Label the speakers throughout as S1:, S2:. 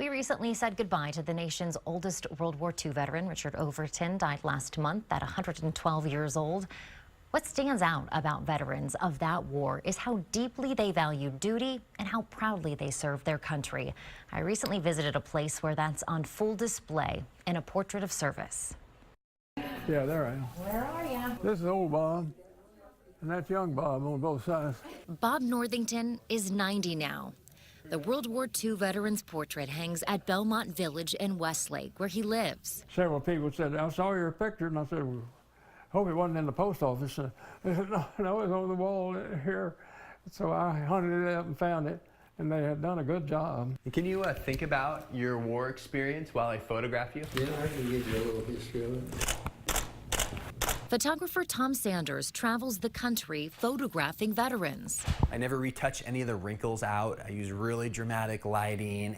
S1: We recently said goodbye to the nation's oldest World War II veteran. Richard Overton died last month at 112 years old. What stands out about veterans of that war is how deeply they value duty and how proudly they serve their country. I recently visited a place where that's on full display in a portrait of service.
S2: Yeah, there I am.
S1: Where are you?
S2: This is old Bob, and that's young Bob on both sides.
S1: Bob Northington is 90 now. The World War II veteran's portrait hangs at Belmont Village in Westlake, where he lives.
S2: Several people said, "I saw your picture," and I said, well, "Hope it wasn't in the post office." They said, no, it's on the wall here. So I hunted it up and found it, and they had done a good job.
S3: Can you think about your war experience while I photograph you?
S4: Yeah, I can give you a little history of it.
S1: Photographer Tom Sanders travels the country photographing veterans.
S3: I never retouch any of the wrinkles out. I use really dramatic lighting.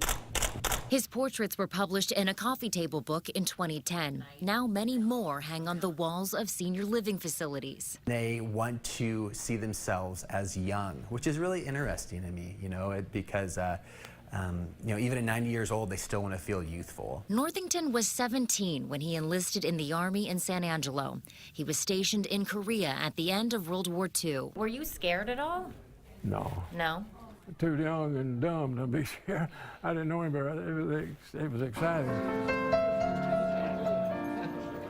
S1: His portraits were published in a coffee table book in 2010. Now many more hang on the walls of senior living facilities.
S3: They want to see themselves as young, which is really interesting to me, because even at 90 years old, they still want to feel youthful.
S1: Northington was 17 when he enlisted in the Army in San Angelo. He was stationed in Korea at the end of World War II. Were you scared at all?
S2: No.
S1: No?
S2: Too young and dumb to be scared. I didn't know him, but it was exciting.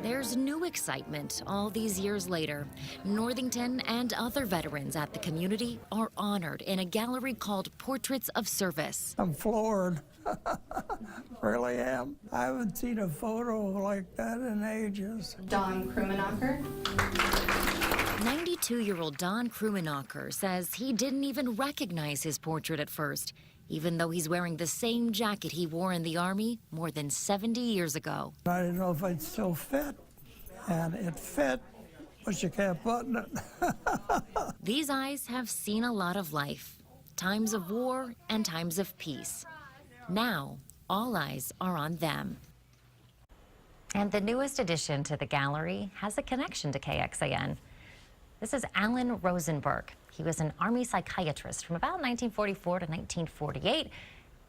S1: There's new excitement all these years later. Northington and other veterans at the community are honored in a gallery called Portraits of Service.
S5: I'm floored. Really am. I haven't seen a photo like that in ages.
S6: Don Krummenacher.
S1: 92-year-old Don Krummenacher says he didn't even recognize his portrait at first, even though he's wearing the same jacket he wore in the Army more than 70 years ago.
S5: I didn't know if I'd still fit, and it fit, but you can't button it.
S1: These eyes have seen a lot of life, times of war and times of peace. Now, all eyes are on them. And the newest addition to the gallery has a connection to KXAN. This is Alan Rosenberg. He was an Army psychiatrist from about 1944 to 1948,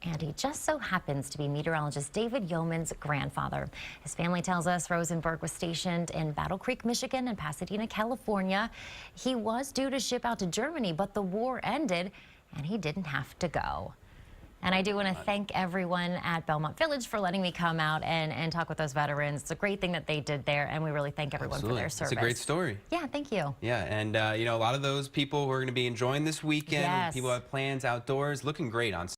S1: and he just so happens to be meteorologist David Yeoman's grandfather. His family tells us Rosenberg was stationed in Battle Creek, Michigan and Pasadena, California. He was due to ship out to Germany, but the war ended and he didn't have to go. And I do want to thank everyone at Belmont Village for letting me come out and talk with those veterans. It's a great thing that they did there, and we really thank everyone for their service.
S7: It's a great story.
S1: Yeah, thank you.
S7: Yeah, and a lot of those people who are going to be enjoying this weekend,
S1: Yes.
S7: people have plans outdoors, looking great on